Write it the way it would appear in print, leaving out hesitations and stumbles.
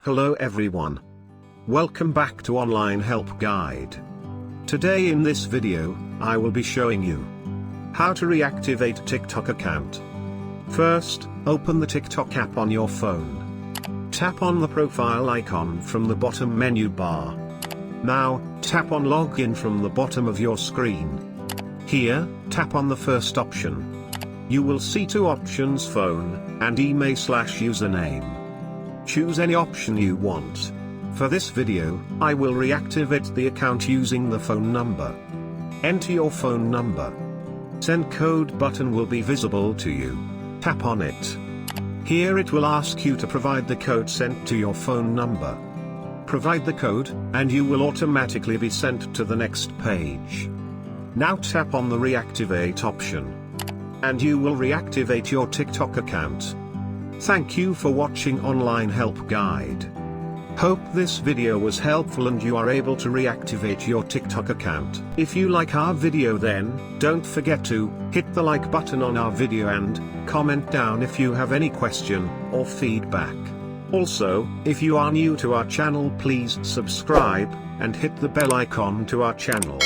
Hello everyone. Welcome back to Online Help Guide. Today in this video, I will be showing you how to reactivate TikTok account. First, open the TikTok app on your phone. Tap on the profile icon from the bottom menu bar. Now, tap on Login from the bottom of your screen. Here, tap on the first option. You will see two options: phone and email/username. Choose any option you want. For this video, I will reactivate the account using the phone number. Enter your phone number. Send code button will be visible to you. Tap on it. Here it will ask you to provide the code sent to your phone number. Provide the code, and you will automatically be sent to the next page. Now tap on the reactivate option, and you will reactivate your TikTok account. Thank you for watching Online Help Guide. Hope this video was helpful and you are able to reactivate your TikTok account. If you like our video, then don't forget to hit the like button on our video and comment down if you have any question or feedback. Also, if you are new to our channel, please subscribe and hit the bell icon to our channel.